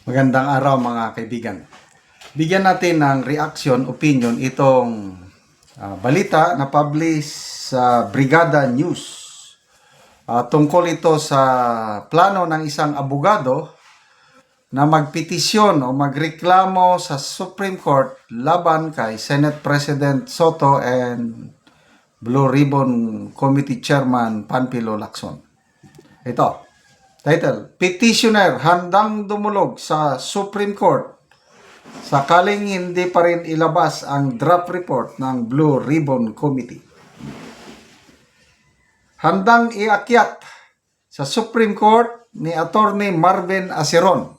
Magandang araw mga kaibigan. Bigyan natin ng reaction, opinion itong balita na publish sa Brigada News. Tungkol ito sa plano ng isang abogado na magpetisyon o magreklamo sa Supreme Court laban kay Senate President Soto and Blue Ribbon Committee Chairman Panfilo Lacson. Ito. Title, Petitioner handang dumulog sa Supreme Court sakaling hindi pa rin ilabas ang draft report ng Blue Ribbon Committee. Handang iakyat sa Supreme Court ni Attorney Marvin Aceron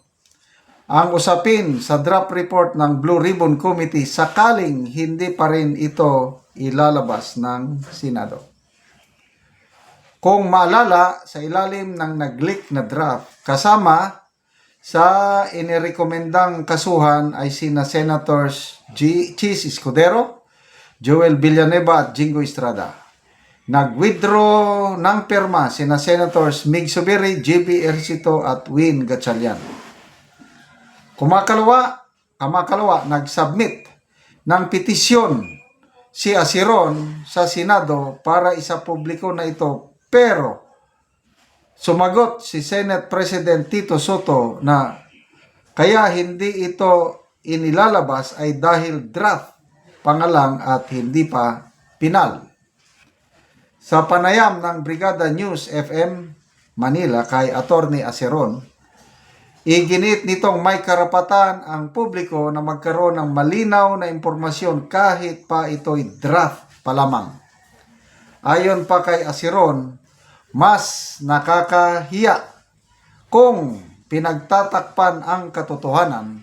ang usapin sa draft report ng Blue Ribbon Committee sakaling hindi pa rin ito ilalabas ng Senado. Kung maalala, sa ilalim ng nag-leak na draft, kasama sa inirekomendang kasuhan ay sina Senators Chis Escudero, Joel Villanueva at Jingo Estrada. Nag-withdraw ng pirma sina Senators Mig Zubiri, JB Ejercito at Win Gatchalian. Kumakalawa, nag-submit ng petisyon si Aceron sa Senado para isapubliko na ito. Pero, sumagot si Senate President Tito Soto na kaya hindi ito inilalabas ay dahil draft pangalang at hindi pa pinal. Sa panayam ng Brigada News FM Manila kay Attorney Aceron, iginit nitong may karapatan ang publiko na magkaroon ng malinaw na impormasyon kahit pa ito'y draft pa lamang. Ayon pa kay Aceron, mas nakakahiya kung pinagtatakpan ang katotohanan,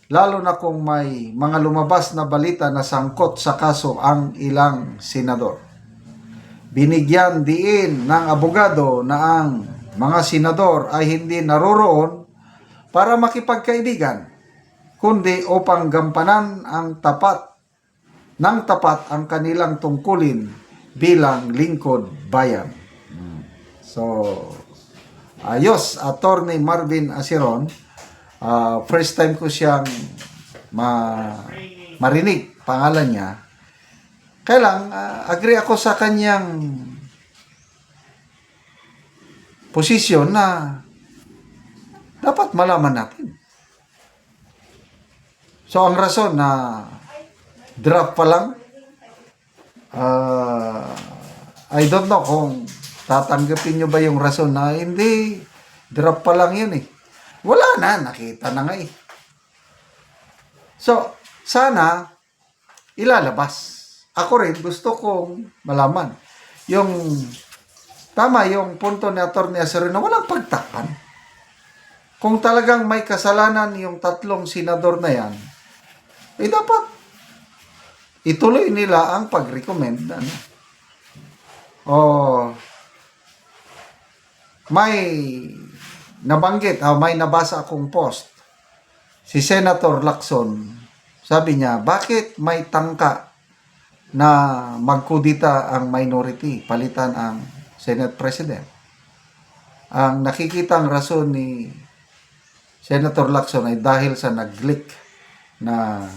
lalo na kung may mga lumabas na balita na sangkot sa kaso ang ilang senador. Binigyan diin ng abogado na ang mga senador ay hindi naroroon para makipagkaibigan, kundi upang gampanan ng tapat ang kanilang tungkulin bilang lingkod bayan. So, ayos, Attorney Marvin Aceron, first time ko siyang marinig, pangalan niya. Kaya lang, agree ako sa kanyang posisyon na dapat malaman natin. So, ang rason na draft pa lang, I don't know kung tatanggapin nyo ba yung rason na hindi, draft pa lang yun eh. Wala na, nakita na nga eh. So, sana ilalabas. Ako rin gusto kong malaman. Tama yung punto ni Atty. Aceron na walang pagtakpan. Kung talagang may kasalanan yung tatlong senador na yan, eh dapat ituloy nila ang pag-recommend. May nabanggit, may nabasa akong post. Si Senator Lacson, sabi niya, bakit may tangka na magkudita ang minority, palitan ang Senate President? Ang nakikitang rason ni Senator Lacson ay dahil sa nag-leak na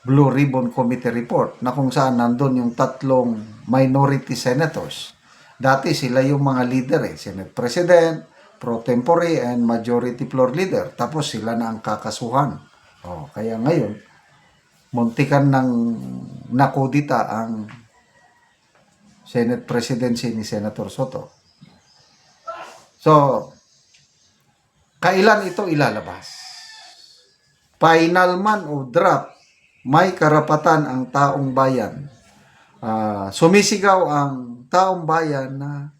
Blue Ribbon Committee report na kung saan nandun yung tatlong minority senators. Dati sila yung mga leader Senate President, Pro Tempore, and Majority Floor Leader. Tapos sila na ang kakasuhan. Kaya ngayon, muntikan ng nakudita ang Senate Presidency ni Senator Soto. So, kailan ito ilalabas? Final man o draft, may karapatan ang taong bayan. Sumisigaw ang taong bayan na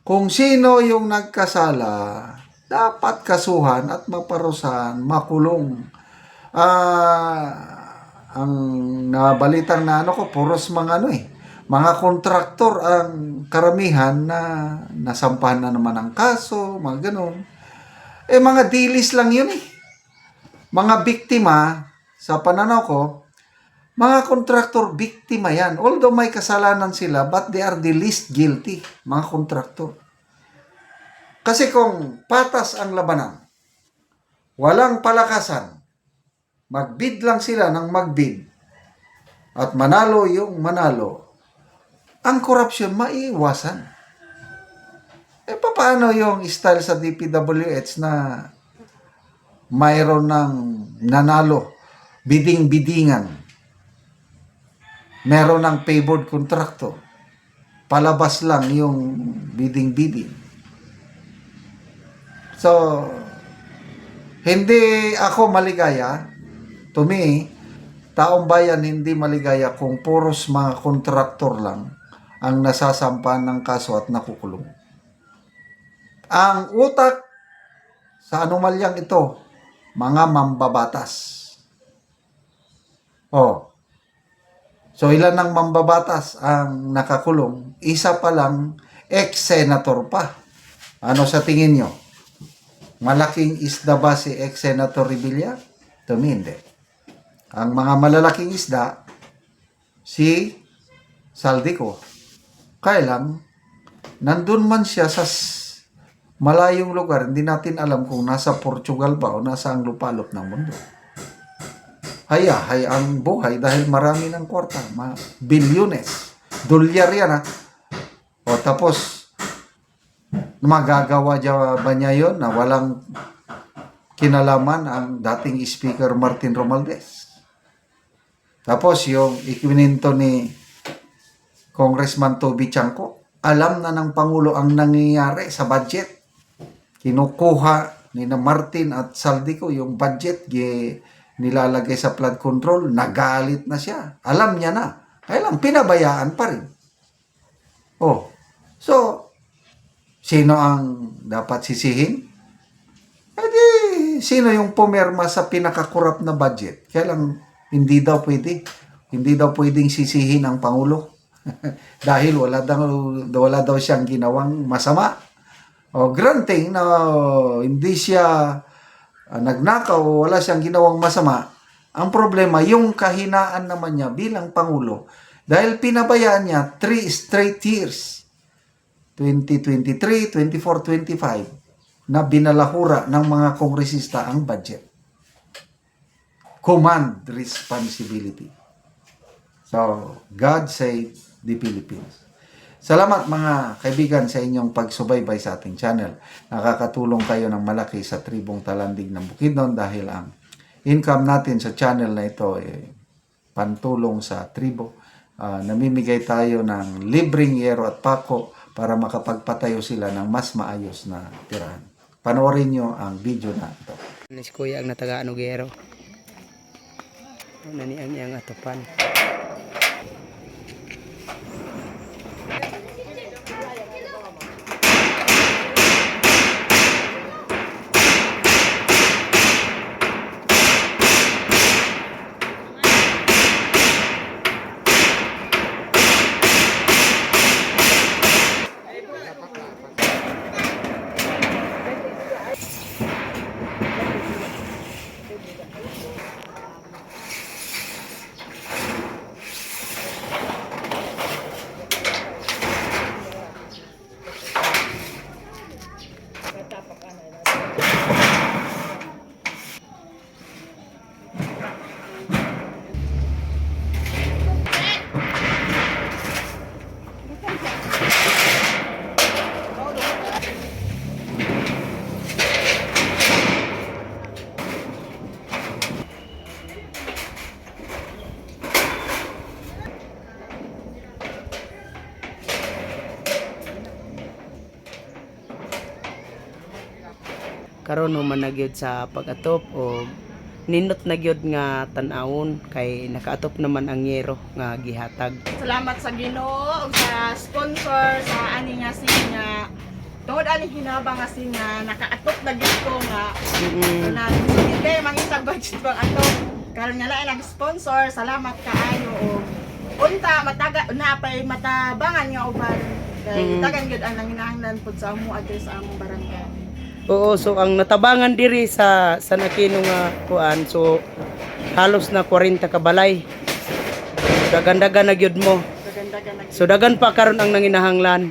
kung sino yung nagkasala, dapat kasuhan at maparusahan, makulong. Ang nabalitang na puros mga mga kontraktor ang karamihan na nasampahan na naman ang kaso, mga ganun. Mga dilis lang yun Mga biktima, sa pananaw ko, mga kontraktor, biktima yan. Although may kasalanan sila, but they are the least guilty, mga kontraktor. Kasi kung patas ang labanan, walang palakasan. Magbid lang sila ng magbid. At manalo yung manalo. Ang korupsyon maiiwasan. Paano yung style sa DPWH na mayroon ng nanalo, biding-bidingan, meron ng favored contractor, palabas lang yung bidding-bidding. So, hindi ako maligaya. To me, taong bayan hindi maligaya kung puros mga kontraktor lang ang nasasampan ng kaso at nakukulong. Ang utak sa anomalyang ito, mga mambabatas. So ilan ng mambabatas ang nakakulong? Isa pa lang, ex-senator pa. Ano sa tingin nyo? Malaking isda ba si ex-senator Revilla? To me, hindi. Ang mga malalaking isda, si Saldico. Kaya lang, nandun man siya sa malayong lugar, hindi natin alam kung nasa Portugal ba o nasa ang lupalop ng mundo. Hay ang buhay dahil marami ng kwarta, bilyones, dolyar yan ha. O tapos, magagawa ba niya yun na walang kinalaman ang dating Speaker Martin Romualdez? Tapos yung ikininto ni Congressman Toby Chanco, alam na ng Pangulo ang nangyayari sa budget. Kinukuha ni na Martin at Saldico yung budget, nilalagay sa flood control, nagalit na siya. Alam niya na. Kaya lang, pinabayaan pa rin. So, sino ang dapat sisihin? Sino yung pumirma sa pinakakurap na budget? Kaya lang, hindi daw pwedeng sisihin ang Pangulo. Dahil wala daw siyang ginawang masama. Granting na hindi siya nagnakaw o wala siyang ginawang masama, ang problema, yung kahinaan naman niya bilang Pangulo. Dahil pinabayaan niya 3 straight years, 2023, 24, 25, na binalahura ng mga kongresista ang budget. Command responsibility. So, God save the Philippines. Salamat mga kaibigan sa inyong pagsubaybay sa ating channel. Nakakatulong kayo ng malaki sa tribong Talandig ng Bukidnon dahil ang income natin sa channel na ito pantulong sa tribo. Namimigay tayo ng libreng yero at pako para makapagpatayo sila ng mas maayos na tirahan. Panoorin nyo ang video na ito. Nis kuya ang nataga Anugero. Nani ang iyang atopan. Karon man nagyod sa pag-atop o nindot nagyod nga tan-awon kay nakaatop naman ang yero nga gihatag. Salamat sa Ginoo ug sa sponsor sa ani nga sinya. Tungod ani hinabang nga sinya nakaatop na gyud ko nga. Na sige kay mangitag budget bang atop. Karon nga lain ang sponsor, salamat kaayo og unta mataga napay matabangan nga uban. Kay tagan gyud ang nanginahanglan pud sa amo address sa among barangay. Oo, so ang natabangan diri sa nakino nga kuan, so halos na 40 ka balay. Dagan-dagan na gyud mo. Dagan-dagan na. So dagan pa karon ang nanginahanglan.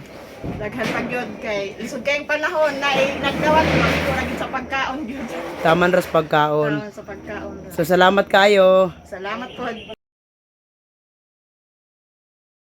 Daghan pa gyud kay lisod kayong panahon na nagdawat ko lagi sa pagkaon gyud. taman ras pagkaon. Taon sa pagkaon. So salamat kayo. Salamat po.